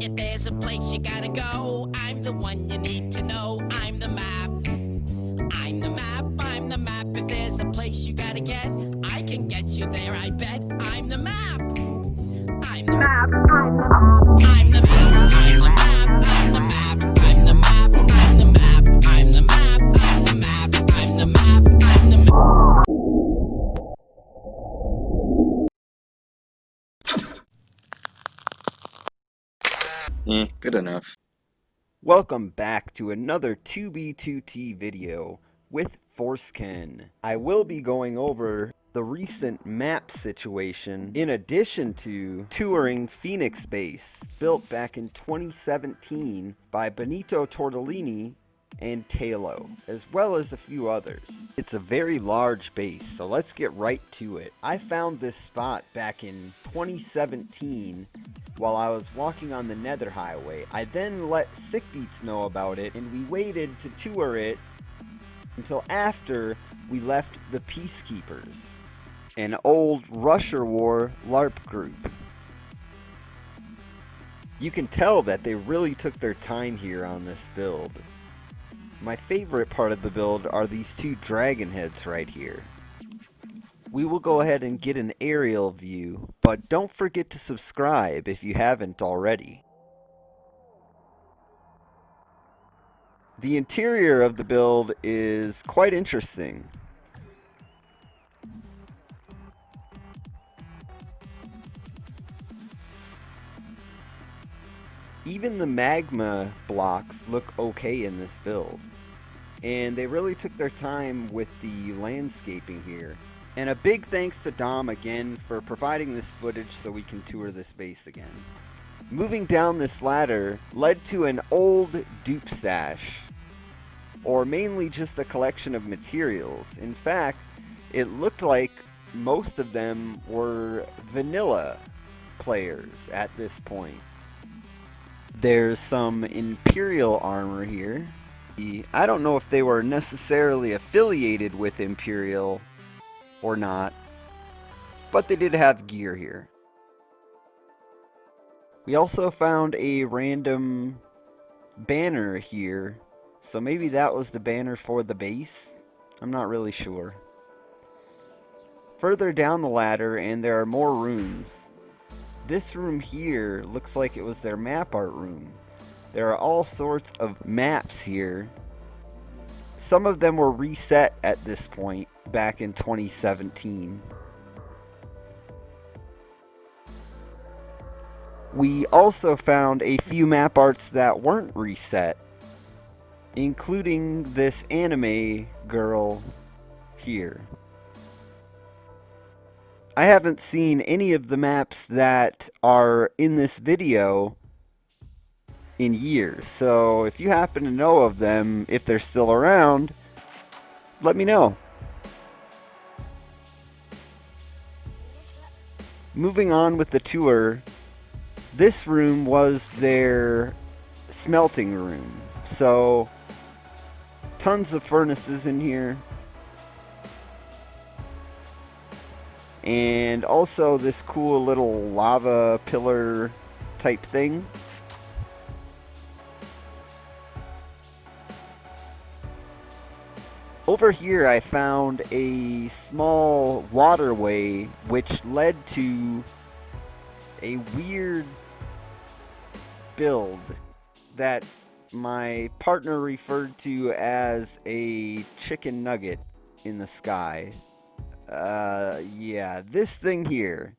If there's a place you gotta go, I'm the one you need to know. I'm the map. I'm the map. I'm the map. If there's a place you gotta get, I can get you there, I bet. I'm the map. I'm the map. I'm the map. I'm the map. I'm the map. I'm the map. I'm the map. I'm the map. I'm the map. I'm the map. I'm the map. I'm the map. Good enough. Welcome back to another 2B2T video with Forceken. I will be going over the recent map situation in addition to touring Phoenix Base, built back in 2017 by benitotortellini and taylo, as well as a few others. It's a very large base, so let's get right to it. I found this spot back in 2017 while I was walking on the Nether Highway. I then let Sickbeats know about it, and we waited to tour it until after we left the Peacekeepers, an old Rusher War LARP group. You can tell that they really took their time here on this build. My favorite part of the build are these two dragon heads right here. We will go ahead and get an aerial view, but don't forget to subscribe if you haven't already. The interior of the build is quite interesting. Even the magma blocks look okay in this build, and they really took their time with the landscaping here. And a big thanks to Dom again for providing this footage so we can tour this base again. Moving down this ladder led to an old dupe stash, or mainly just a collection of materials. In fact, it looked like most of them were vanilla players at this point. There's some Imperial armor here. I don't know if they were necessarily affiliated with Imperial or not, but they did have gear here. We also found a random banner here, so maybe that was the banner for the base? I'm not really sure. Further down the ladder, and there are more rooms. This room here looks like it was their map art room. There are all sorts of maps here. Some of them were reset at this point back in 2017. We also found a few map arts that weren't reset, including this anime girl here. I haven't seen any of the maps that are in this video in years, so if you happen to know of them, if they're still around, let me know. Moving on with the tour, this room was their smelting room, so tons of furnaces in here. And also this cool little lava pillar type thing. Over here I found a small waterway which led to a weird build that my partner referred to as a chicken nugget in the sky. Yeah, this thing here.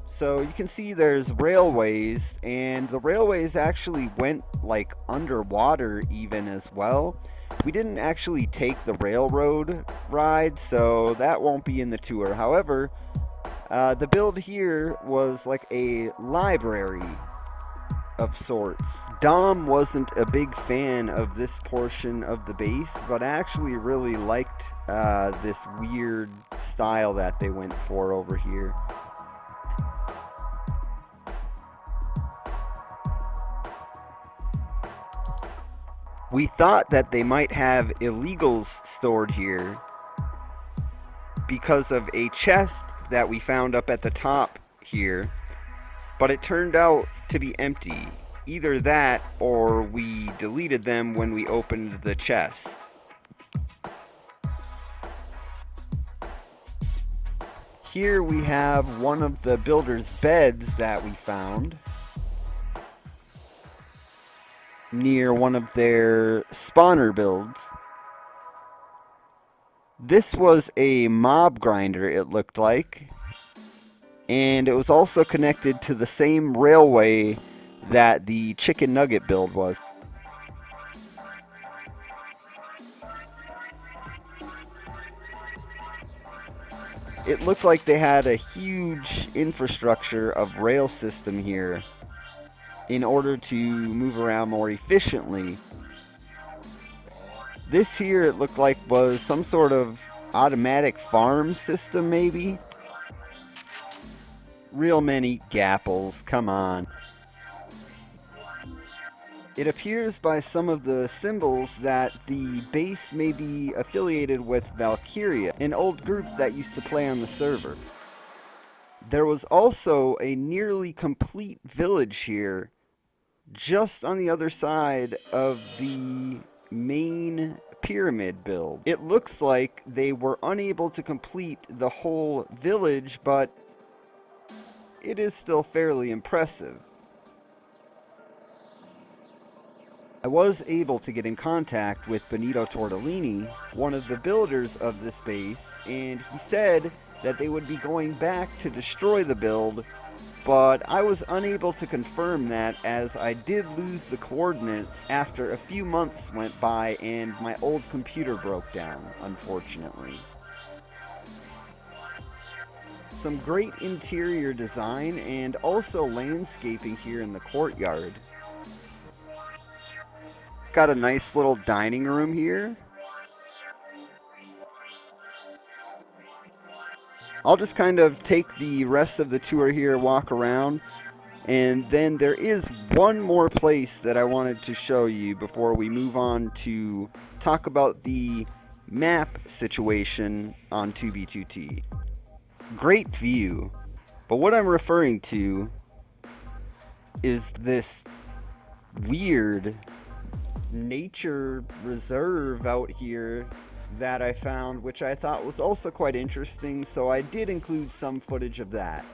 So you can see there's railways, and the railways actually went like underwater even as well. We didn't actually take the railroad ride, so that won't be in the tour. However, the build here was like a library of sorts. Dom wasn't a big fan of this portion of the base, but I actually really liked this weird style that they went for over here. We thought that they might have illegals stored here because of a chest that we found up at the top here, but it turned out to be empty. Either that or we deleted them when we opened the chest. Here we have one of the builder's beds that we found near one of their spawner builds. This was a mob grinder, it looked like, and it was also connected to the same railway that the chicken nugget build was. It looked like they had a huge infrastructure of rail system here in order to move around more efficiently. This here, it looked like, was some sort of automatic farm system, maybe? Real many gapples, come on. It appears by some of the symbols that the base may be affiliated with Valkyria, an old group that used to play on the server. There was also a nearly complete village here, just on the other side of the main pyramid build. It looks like they were unable to complete the whole village, but it is still fairly impressive. I was able to get in contact with benitotortellini, one of the builders of this base, and he said that they would be going back to destroy the build, but I was unable to confirm that as I did lose the coordinates after a few months went by and my old computer broke down, unfortunately. Some great interior design and also landscaping here in the courtyard. Got a nice little dining room here. I'll just kind of take the rest of the tour here, walk around, and then there is one more place that I wanted to show you before we move on to talk about the map situation on 2B2T. Great view, but what I'm referring to is this weird nature reserve out here that I found, which I thought was also quite interesting, so I did include some footage of that.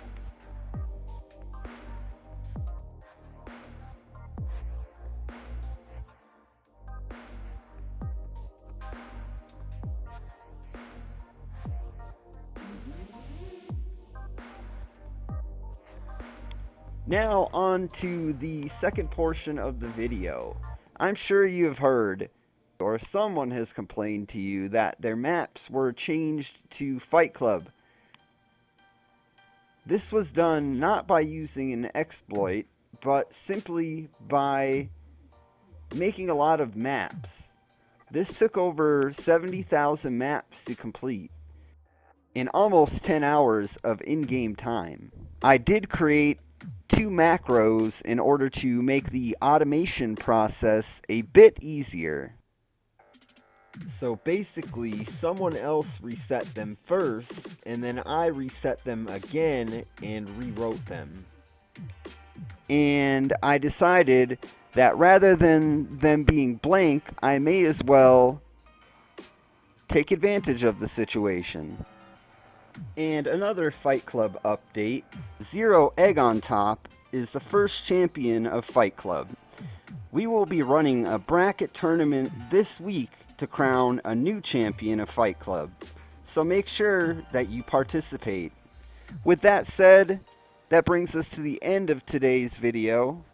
Now on to the second portion of the video. I'm sure you have heard, or someone has complained to you, that their maps were changed to Fight Club. This was done not by using an exploit, but simply by making a lot of maps. This took over 70,000 maps to complete in almost 10 hours of in-game time. I did create 2 macros in order to make the automation process a bit easier. So basically, someone else reset them first, and then I reset them again and rewrote them. And I decided that rather than them being blank, I may as well take advantage of the situation. And another Fight Club update, Zero Egg on Top is the first champion of Fight Club. We will be running a bracket tournament this week to crown a new champion of Fight Club, so make sure that you participate. With that said, that brings us to the end of today's video.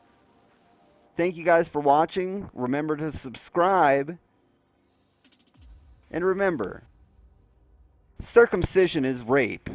Thank you guys for watching. Remember to subscribe, and remember, circumcision is rape.